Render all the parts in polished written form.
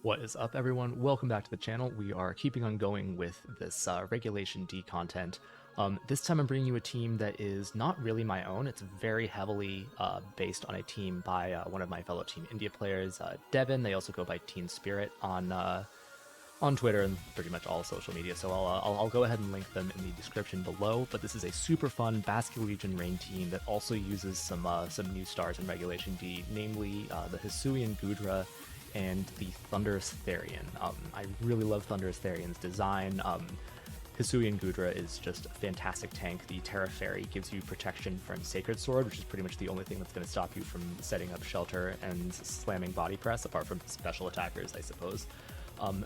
What is up, everyone? Welcome back to the channel. We are keeping on going with this Regulation D content. This time I'm bringing you a team that is not really my own. It's very heavily based on a team by one of my fellow Team India players, Devon. They also go by Teen Spirit on Twitter and pretty much all social media, so I'll go ahead and link them in the description below. But this is a super fun Basculegion rain team that also uses some new stars in Regulation D, namely the Hisuian Goodra and the Thundurus-Therian. I really love Thundurus-Therian's design. Hisuian Goodra is just a fantastic tank. The Terra Fairy gives you protection from Sacred Sword, which is pretty much the only thing that's going to stop you from setting up Shelter and slamming Body Press, apart from special attackers, I suppose.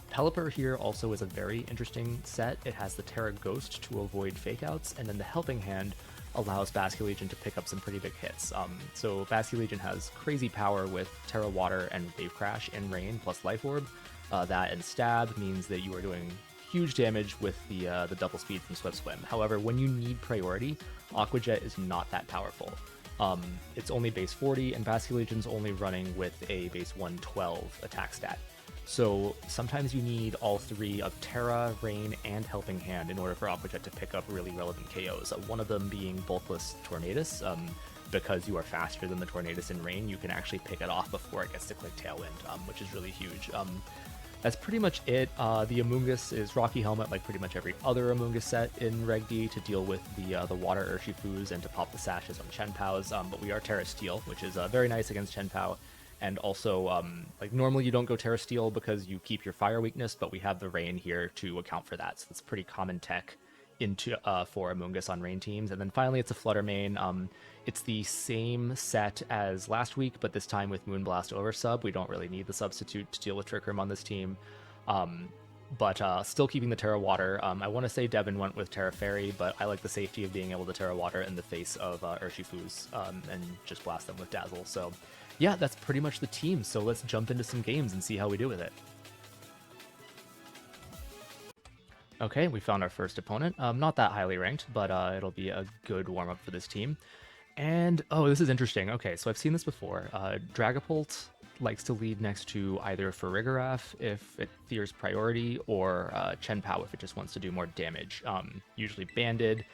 Pelipper here also is a very interesting set. It has the Terra Ghost to avoid fakeouts, and then the Helping Hand allows Basculegion to pick up some pretty big hits. So Basculegion has crazy power with Terra Water and Wave Crash and Rain plus Life Orb. That and Stab means that you are doing huge damage with the double speed from Swift Swim. However, when you need priority, Aqua Jet is not that powerful. It's only base 40, and Basculegion's only running with a base 112 attack stat. So sometimes you need all three of Terra, Rain, and Helping Hand in order for Aqua Jet to pick up really relevant KOs. One of them being Bulkless Tornadus. Because you are faster than the Tornadus in Rain, you can actually pick it off before it gets to click Tailwind, which is really huge. That's pretty much it. The Amoonguss is Rocky Helmet, like pretty much every other Amoonguss set in Reg D, to deal with the water Urshifus and to pop the sashes on Chien-Paos. But we are Terra Steel, which is very nice against Chien-Pao. And also, like normally you don't go Terra Steel because you keep your fire weakness, but we have the Rain here to account for that. So it's pretty common tech into for Amoonguss on Rain teams. And then finally, it's a Flutter main. It's the same set as last week, but this time with Moonblast over sub. We don't really need the substitute to deal with Trick Room on this team. But still keeping the Terra Water. I want to say Devon went with Terra Fairy, but I like the safety of being able to Terra Water in the face of Urshifus and just blast them with Dazzle. So yeah, that's pretty much the team. So let's jump into some games and see how we do with it. Okay, we found our first opponent. Not that highly ranked, but it'll be a good warm-up for this team. And, oh, this is interesting. Okay, so I've seen this before. Dragapult likes to lead next to either Farigiraf if it fears priority, or Chien-Pao if it just wants to do more damage. Usually Banded.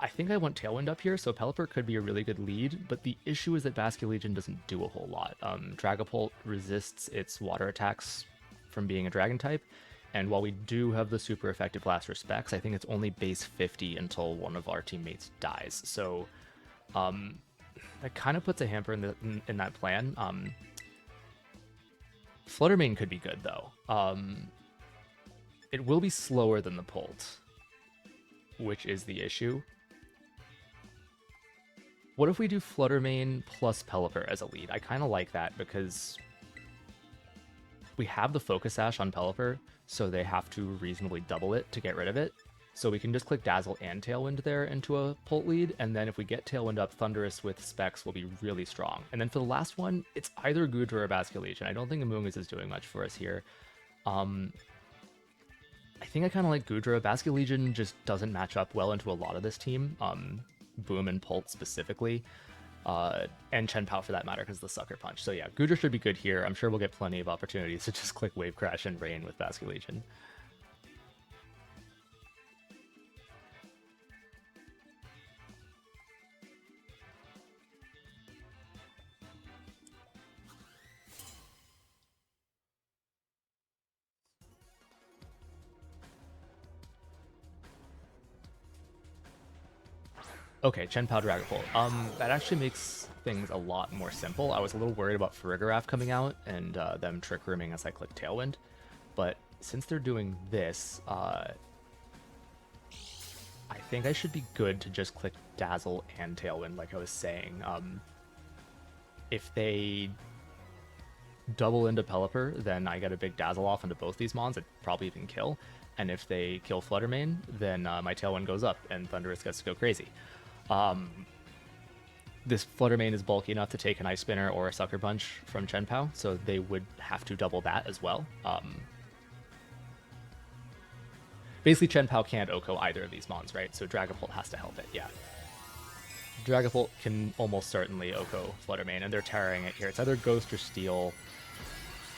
I think I want Tailwind up here, so Pelipper could be a really good lead, but the issue is that Basculegion doesn't do a whole lot. Dragapult resists its water attacks from being a dragon type, and while we do have the super effective Last Respects, I think it's only base 50 until one of our teammates dies. So that kind of puts a hamper in that plan. Flutter main could be good, though. It will be slower than the Pult, which is the issue. What if we do Flutter main plus Pelipper as a lead? I kind of like that because we have the Focus Sash on Pelipper, so they have to reasonably double it to get rid of it. So we can just click Dazzle and Tailwind there into a Pult lead, and then if we get Tailwind up, Thundurus with Specs will be really strong. And then for the last one, it's either Goodra or Basculegion. I don't think Amoonguss is doing much for us here. I think I kind of like Goodra. Basculegion just doesn't match up well into a lot of this team, Boom and Pult specifically, and Chien-Pao for that matter because of the Sucker Punch. So yeah, Goodra should be good here. I'm sure we'll get plenty of opportunities to just click Wave Crash and Rain with Basculegion. Okay, Chien-Pao Dragapult. That actually makes things a lot more simple. I was a little worried about Farigiraf coming out and them Trick Rooming as I click Tailwind, but since they're doing this, I think I should be good to just click Dazzle and Tailwind, like I was saying. If they double into Pelipper, then I get a big Dazzle off into both these mons. It'd probably even kill. And if they kill Flutter main, then my Tailwind goes up and Thundurus gets to go crazy. This Flutter main is bulky enough to take an Ice Spinner or a Sucker Punch from Chien-Pao, so they would have to double that as well. Basically, Chien-Pao can't OHKO either of these mons, right? So Dragapult has to help it, yeah. Dragapult can almost certainly OHKO Flutter main, and they're tearing it here. It's either Ghost or Steel.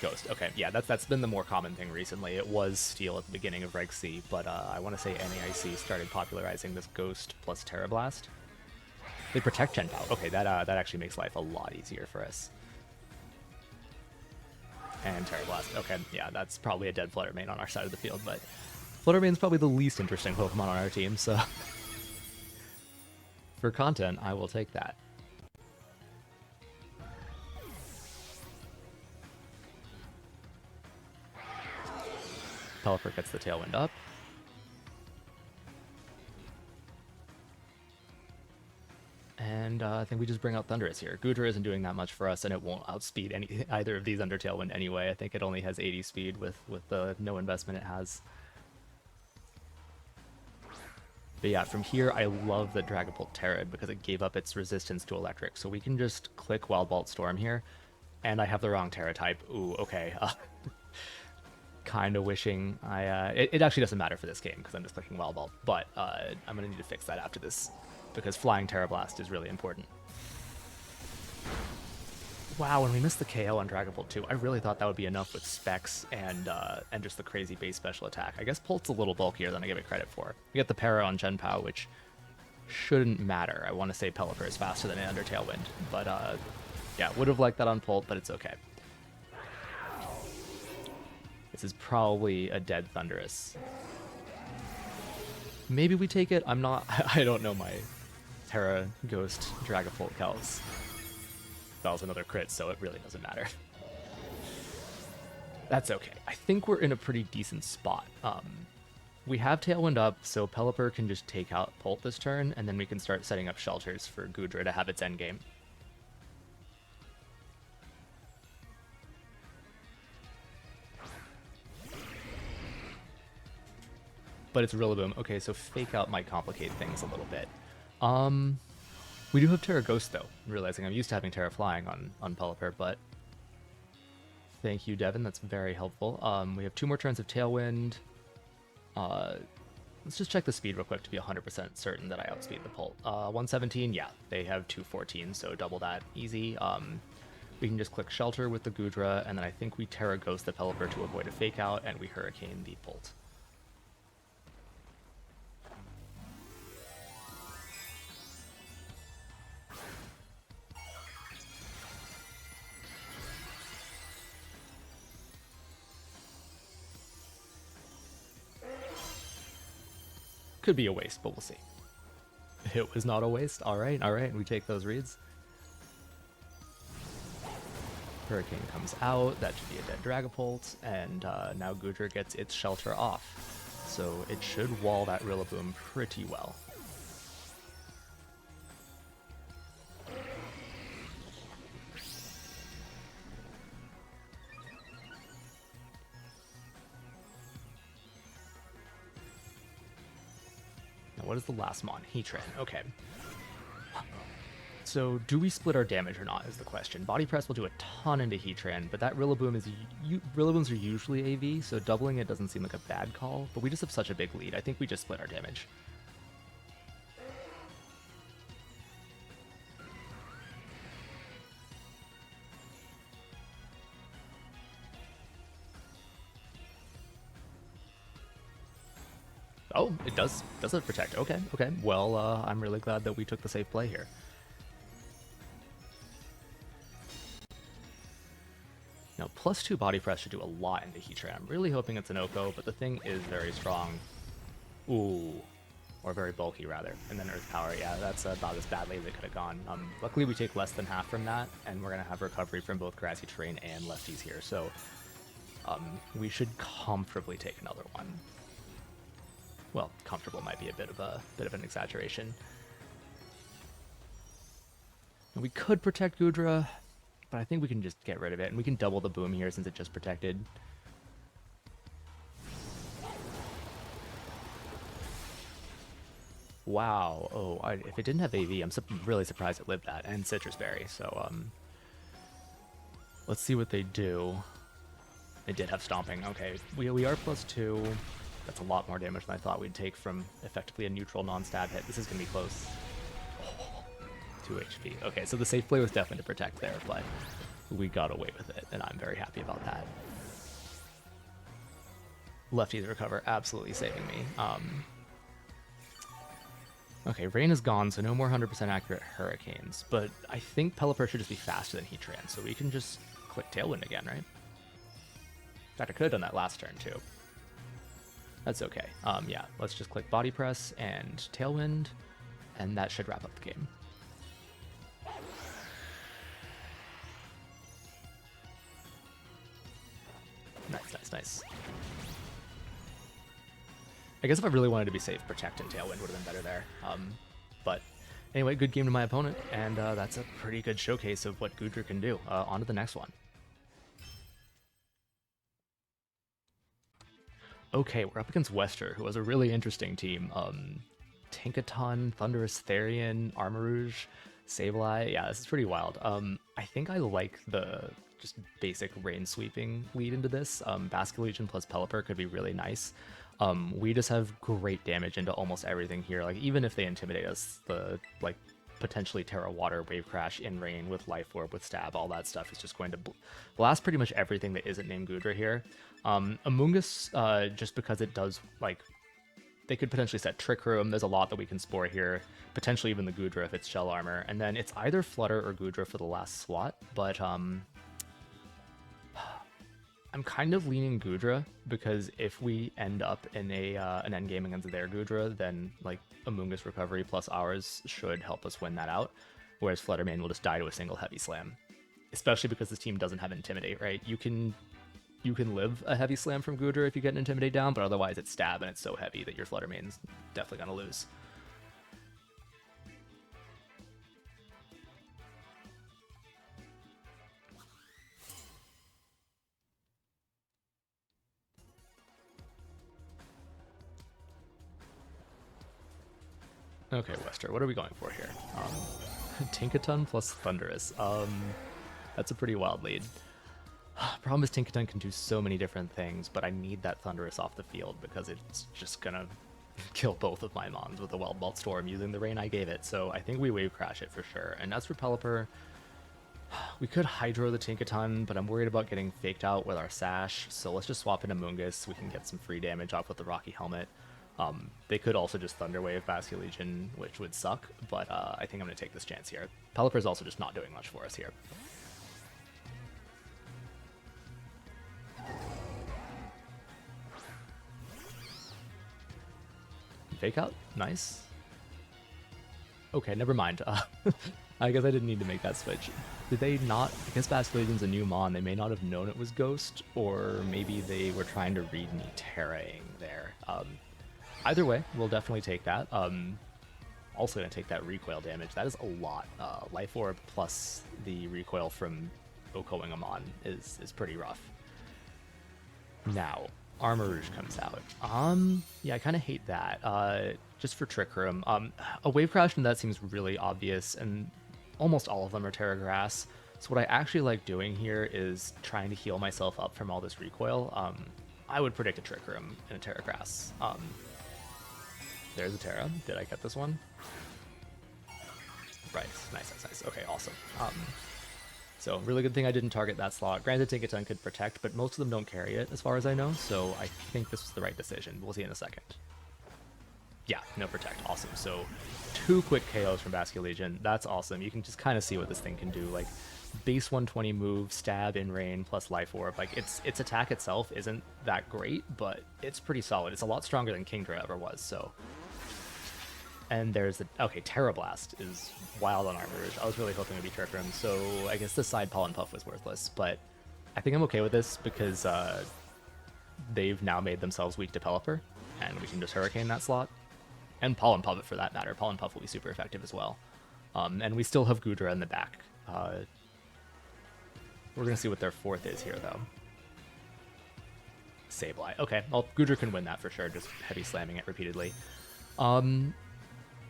Ghost. Okay, yeah, that's been the more common thing recently. It was Steel at the beginning of Reg C, but I want to say NAIC started popularizing this Ghost plus Terra Blast. They protect Chien-Pao. Okay, that actually makes life a lot easier for us. And Terra Blast. Okay, yeah, that's probably a dead Flutter main on our side of the field, but Flutter main's probably the least interesting Pokemon on our team, so for content, I will take that. Pelipper gets the Tailwind up. And I think we just bring out Thundurus here. Goodra isn't doing that much for us, and it won't outspeed either of these under Tailwind anyway. I think it only has 80 speed with the no investment it has. But yeah, from here, I love that Dragapult Terra'd because it gave up its resistance to Electric. So we can just click Wild Bolt Storm here, and I have the wrong Terra type. Ooh, okay. Kind of wishing it actually doesn't matter for this game because I'm just clicking Wild Bolt, but I'm going to need to fix that after this because flying Terra Blast is really important. Wow, when we missed the KO on Dragapult 2, I really thought that would be enough with Specs and just the crazy base special attack. I guess Pult's a little bulkier than I give it credit for. We get the Para on Chien-Pao, which shouldn't matter. I want to say Pelipper is faster than it under Tailwind, but yeah, would have liked that on Pult, but it's okay. This is probably a dead Thundurus. Maybe we take it. I'm not. I don't know my Terra Ghost Dragapult calcs. That was another crit, so it really doesn't matter. That's okay. I think we're in a pretty decent spot. We have Tailwind up, so Pelipper can just take out Pult this turn, and then we can start setting up shelters for Goodra to have its endgame. But it's Rillaboom. Okay, so Fake Out might complicate things a little bit. We do have Terra Ghost, though. I'm realizing I'm used to having Terra Flying on Pelipper, but thank you, Devon. That's very helpful. We have 2 more turns of Tailwind. Let's just check the speed real quick to be 100% certain that I outspeed the Pult. 117, yeah, they have 214, so double that. Easy. We can just click Shelter with the Goodra, and then I think we Terra Ghost the Pelipper to avoid a Fake Out, and we Hurricane the Pult. Could be a waste, but we'll see. It was not a waste. All right, we take those reads. Hurricane comes out. That should be a dead Dragapult, and now Goodra gets its Shelter off. So it should wall that Rillaboom pretty well. What is the last mon? Heatran. Okay. So do we split our damage or not is the question. Body Press will do a ton into Heatran, but that Rillaboom is... Rillabooms are usually AV, so doubling it doesn't seem like a bad call, but we just have such a big lead. I think we just split our damage. Oh, it does. Does it protect? Okay, okay. Well, I'm really glad that we took the safe play here. Now, +2 body press should do a lot into Heatran. I'm really hoping it's an Oko, but the thing is very strong. Ooh. Or very bulky, rather. And then Earth Power, yeah, that's about as badly as it could have gone. Luckily, we take less than half from that, and we're going to have recovery from both Grassy Terrain and Lefties here, so we should comfortably take another one. Well, comfortable might be a bit of an exaggeration. And we could protect Goodra, but I think we can just get rid of it, and we can double the boom here since it just protected. Wow. Oh, if it didn't have AV, I'm really surprised it lived that, and Citrus Berry. So let's see what they do. They did have Stomping. Okay, we are +2. That's a lot more damage than I thought we'd take from effectively a neutral non-stab hit. This is going to be close. Oh, 2 HP. Okay, so the safe play was definitely to protect there, but we got away with it, and I'm very happy about that. Lefty's recover, absolutely saving me. Okay, Rain is gone, so no more 100% accurate Hurricanes, but I think Pelipper should just be faster than Heatran, so we can just click Tailwind again, right? In fact, I could have done that last turn, too. That's okay. Yeah, let's just click Body Press and Tailwind, and that should wrap up the game. Nice, nice, nice. I guess if I really wanted to be safe, Protect and Tailwind would have been better there. But anyway, good game to my opponent, and that's a pretty good showcase of what Goodra can do. On to the next one. Okay, we're up against Wester, who has a really interesting team. Tinkaton, Thundurus-Therian, Armarouge, Sableye. Yeah, this is pretty wild. I think I like the just basic rain sweeping lead into this. Basculegion plus Pelipper could be really nice. We just have great damage into almost everything here. Like, even if they intimidate us, the, like, potentially Terra Water, Wave Crash, In Rain with Life Orb, with Stab, all that stuff is just going to blast pretty much everything that isn't named Goodra here. Amoonguss, just because it does, like, they could potentially set Trick Room. There's a lot that we can spore here, potentially even the Goodra if it's Shell Armor. And then it's either Flutter or Goodra for the last slot, but I'm kind of leaning Goodra, because if we end up in an endgame against their Goodra, then like Amoonguss recovery plus ours should help us win that out, whereas Fluttermane will just die to a single Heavy Slam. Especially because this team doesn't have Intimidate, right? You can live a Heavy Slam from Goodra if you get an Intimidate down, but otherwise it's Stab and it's so heavy that your Fluttermane's definitely going to lose. Okay, Wester, what are we going for here? Tinkaton plus Thundurus. That's a pretty wild lead. Problem is Tinkaton can do so many different things, but I need that Thundurus off the field because it's just gonna kill both of my Mons with a Wild Bolt Storm using the rain I gave it. So I think we Wave Crash it for sure. And as for Pelipper, we could Hydro the Tinkaton, but I'm worried about getting faked out with our Sash. So let's just swap in Amoonguss. We can get some free damage off with the Rocky Helmet. They could also just Thunder Wave Basculegion, which would suck, but I think I'm going to take this chance here. Pelipper's also just not doing much for us here. Fake out? Nice. Okay, never mind. I guess I didn't need to make that switch. Did they not? I guess Basculegion's a new Mon. They may not have known it was Ghost, or maybe they were trying to read me Terraing there. Either way, we'll definitely take that. Also going to take that recoil damage. That is a lot. Life Orb plus the recoil from Okoing Amon is pretty rough. Now, Armarouge comes out. Yeah, I kind of hate that. Just for Trick Room. A Wave Crash and that seems really obvious, and almost all of them are Terra Grass. So what I actually like doing here is trying to heal myself up from all this recoil. I would predict a Trick Room and a Terra Grass. There's a Terra. Did I get this one? Right. Nice, nice, nice. Okay, awesome. So, really good thing I didn't target that slot. Granted, Tinkaton could protect, but most of them don't carry it, as far as I know, so I think this was the right decision. We'll see in a second. Yeah, no protect. Awesome. So, 2 quick KOs from Basculegion. That's awesome. You can just kind of see what this thing can do. Like, base 120 move, stab, in rain, plus life orb. Like, its attack itself isn't that great, but it's pretty solid. It's a lot stronger than Kingdra ever was, so... And there's the... Okay, Terra Blast is wild on Armarouge. I was really hoping it would be Trick Room, so I guess this side Pollen Puff was worthless, but I think I'm okay with this because they've now made themselves weak to Pelipper, and we can just Hurricane that slot. And Pollen Puff for that matter. Pollen Puff will be super effective as well. And we still have Goodra in the back. We're going to see what their 4th is here, though. Sableye. Okay, well, Goodra can win that for sure, just heavy slamming it repeatedly.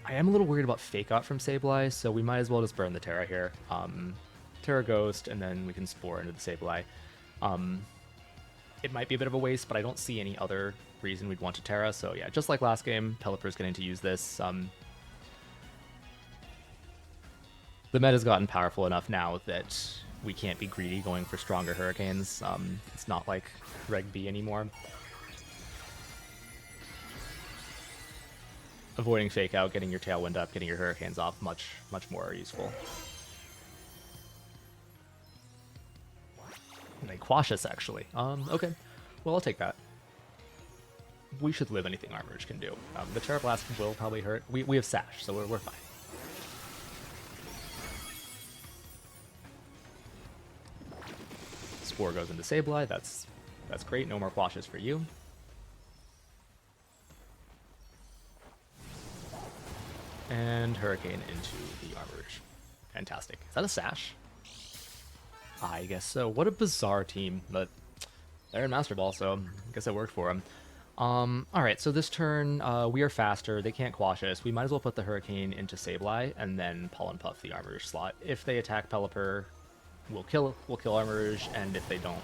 I am a little worried about Fake Out from Sableye, so we might as well just burn the Terra here. Terra Ghost, and then we can Spore into the Sableye. It might be a bit of a waste, but I don't see any other reason we'd want to Terra, so yeah, just like last game, Pelipper's getting to use this. The meta's gotten powerful enough now that we can't be greedy going for stronger Hurricanes. It's not like Reg B anymore. Avoiding Fake Out, getting your Tailwind up, getting your Hurricanes off, much more useful. And they quash us, actually. Okay. Well, I'll take that. We should live anything Armarouge can do. The Terra Blast will probably hurt. We have Sash, so we're fine. Spore goes into Sableye. That's great. No more quashes for you. And Hurricane into the Armarouge. Fantastic. Is that a Sash? I guess so. What a bizarre team, but they're in Master Ball, so I guess it worked for them. Alright, so this turn, we are faster. They can't quash us. We might as well put the Hurricane into Sableye and then Pollen Puff the Armarouge slot. If they attack Pelipper, we'll kill Armarouge, and if they don't,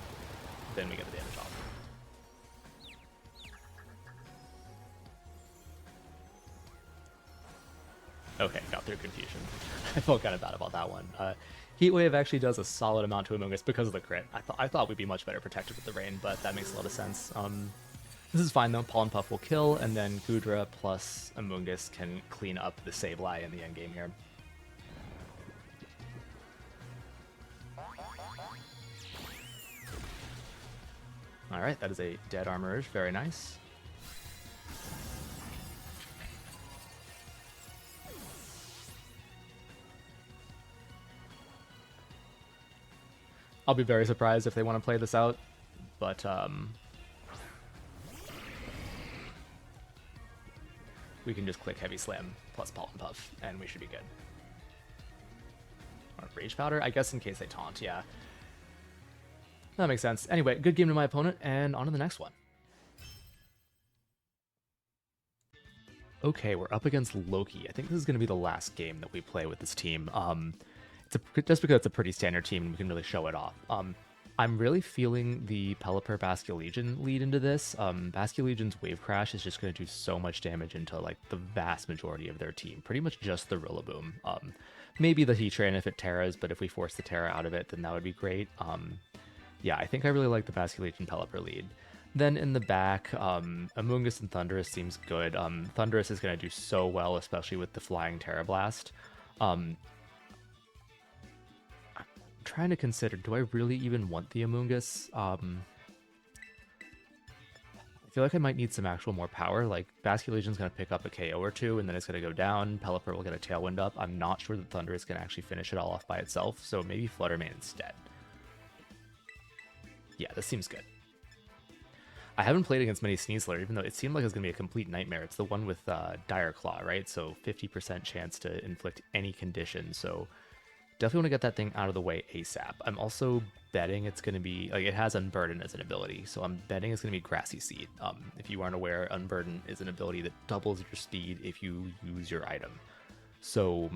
then we get the damage off. Okay, got through confusion. I felt kind of bad about that one. Heat Wave actually does a solid amount to Amoonguss because of the crit. I thought we'd be much better protected with the rain, but that makes a lot of sense. This is fine though. Pollen Puff will kill, and then Goodra plus Amoonguss can clean up the Sableye in the endgame here. Alright, that is a dead Armarouge. Very nice. I'll be very surprised if they want to play this out, but we can just click Heavy Slam plus Pollen Puff, and we should be good. Or Rage Powder, I guess in case they taunt, yeah. That makes sense. Anyway, good game to my opponent, and on to the next one. Okay, we're up against Loki. I think this is going to be the last game that we play with this team. Just because it's a pretty standard team and we can really show it off. I'm really feeling the Pelipper Basculegion lead into this. Basculegion's Wave Crash is just going to do so much damage into like the vast majority of their team. Pretty much just the Rillaboom. Maybe the Heatran if it Terras, but if we force the Terra out of it, then that would be great. Yeah, I think I really like the Basculegion Pelipper lead. Then in the back, Amoonguss and Thundurus seems good. Thundurus is going to do so well, especially with the Flying Terra Blast. Trying to consider, do I really even want the Amoonguss? I feel like I might need some actual more power. Like, Basculegion's going to pick up a KO or two, and then it's going to go down. Pelipper will get a Tailwind up. I'm not sure that Thundurus can actually finish it all off by itself, so maybe Flutter Mane instead. Yeah, this seems good. I haven't played against many Sneasler, even though it seemed like it was going to be a complete nightmare. It's the one with Dire Claw, right? So 50% chance to inflict any condition, so definitely want to get that thing out of the way ASAP. I'm also betting it's going to be, like, it has Unburden as an ability, so I'm betting it's going to be Grassy Seed. If you aren't aware, Unburden is an ability that doubles your speed if you use your item. So,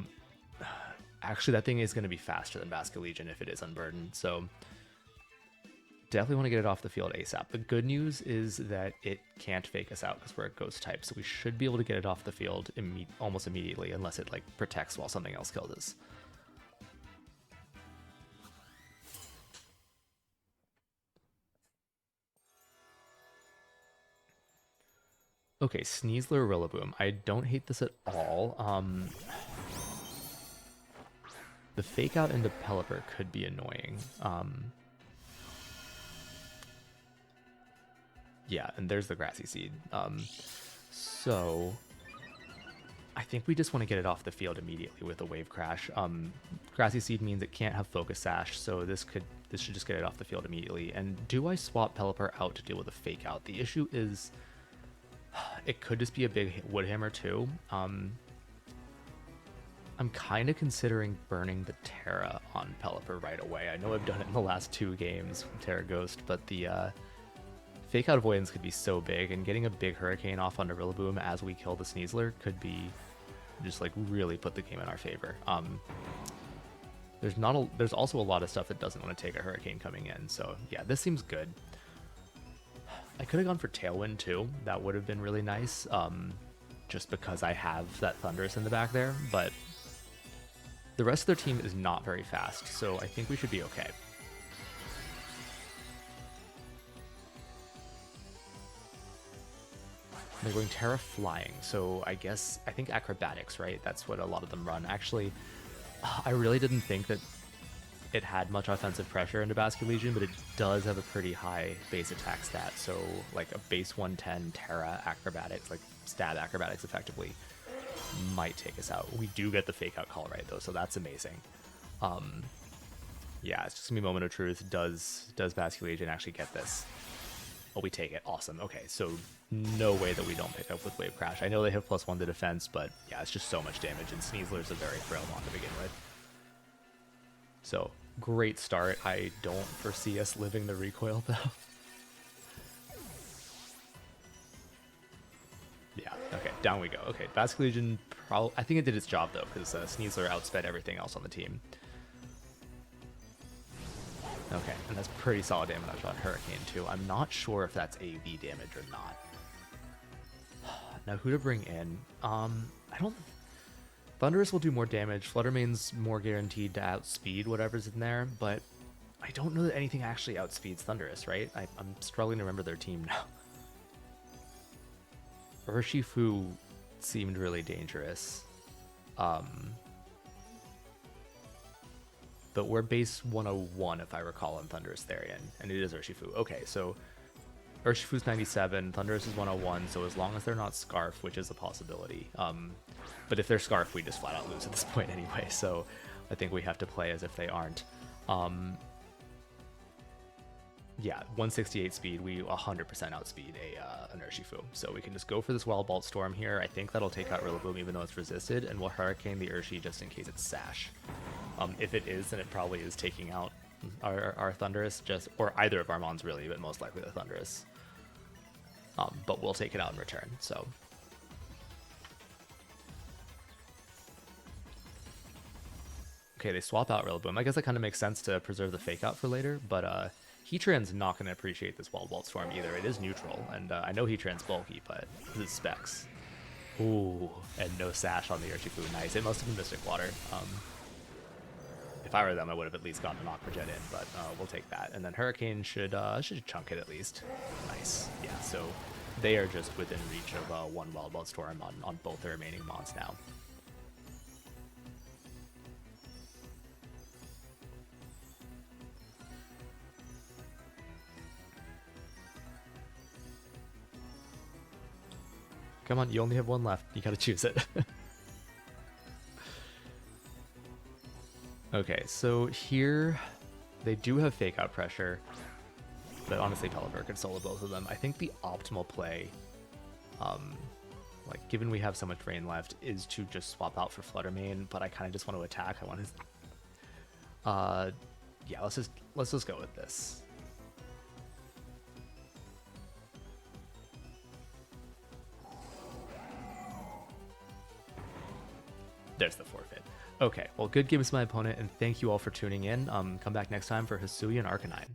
actually, that thing is going to be faster than Basculegion if it is Unburdened, so definitely want to get it off the field ASAP. The good news is that it can't fake us out because we're a Ghost type, so we should be able to get it off the field almost immediately, unless it, like, protects while something else kills us. Okay, Sneasler Rillaboom. I don't hate this at all. The Fake Out into Pelipper could be annoying. Yeah, and there's the Grassy Seed. So I think we just want to get it off the field immediately with a Wave Crash. Grassy Seed means it can't have Focus Sash, so this should just get it off the field immediately. And do I swap Pelipper out to deal with a Fake Out? The issue is it could just be a big Woodhammer too. I'm kind of considering burning the Terra on Pelipper right away. I know I've done it in the last 2 games with Terra Ghost, but the Fake Out avoidance could be so big, and getting a big Hurricane off onto Rillaboom as we kill the Sneasler could be just like really put the game in our favor. There's also a lot of stuff that doesn't want to take a Hurricane coming in, so yeah, this seems good. I could have gone for Tailwind too. That would have been really nice, just because I have that Thundurus in the back there, but The rest of their team is not very fast, so I think we should be okay. They're going Terra Flying, so I think Acrobatics, right? That's what a lot of them run. Actually, I really didn't think that it had much offensive pressure into Basculegion, but it does have a pretty high base attack stat, so like a base 110 Terra Acrobatics, like stab Acrobatics effectively, might take us out. We do get the Fake Out Call right, though, so that's amazing. Yeah, it's just gonna be Moment of Truth. Does Basculegion actually get this? Oh, we take it. Awesome. Okay, so no way that we don't pick up with Wave Crash. I know they have +1 to defense, but yeah, it's just so much damage, and Sneasler's a very frail mon to begin with. So, great start. I don't foresee us living the recoil, though. Yeah, okay, down we go. Okay, Basculegion, I think it did its job, though, because Sneasler outsped everything else on the team. Okay, and that's pretty solid damage on Hurricane, too. I'm not sure if that's AV damage or not. Now, who to bring in? I don't... Thundurus will do more damage. Fluttermane's more guaranteed to outspeed whatever's in there, but I don't know that anything actually outspeeds Thundurus, right? I'm struggling to remember their team now. Urshifu seemed really dangerous. But we're base 101, if I recall, on Thundurus-Therian, and it is Urshifu. Okay, so Urshifu's 97, Thundurus is 101, so as long as they're not Scarf, which is a possibility. But if they're Scarf, we just flat out lose at this point anyway, so I think we have to play as if they aren't. Yeah, 168 speed, we 100% outspeed an Urshifu. So we can just go for this Wild Bolt Storm here. I think that'll take out Rillaboom even though it's resisted, and we'll Hurricane the Urshi just in case it's Sash. If it is, then it probably is taking out our Thundurus, or either of our mons really, but most likely the Thundurus. But we'll take it out in return, so. Okay, they swap out Rillaboom. I guess that kind of makes sense to preserve the Fake Out for later, but Heatran's not going to appreciate this Wild Bolt Storm either. It is neutral, and I know Heatran's bulky, but this is Specs. Ooh, and no Sash on the Urshifu. Nice. It must have been Mystic Water. If I were them, I would have at least gotten an Aqua Jet in, but we'll take that. And then Hurricane should chunk it at least. Nice. Yeah, so they are just within reach of one Wild Bolt Storm on both the remaining mons now. Come on, you only have one left. You gotta choose it. Okay, so here they do have Fake Out pressure, but honestly Pelipper could solo both of them. I think the optimal play, like given we have so much brain left, is to just swap out for Fluttermane, but I kind of just want to attack. I want to, yeah, let's just go with this. There's the forfeit. Okay, well, good game to my opponent, and thank you all for tuning in. Come back next time for Hisuian Arcanine.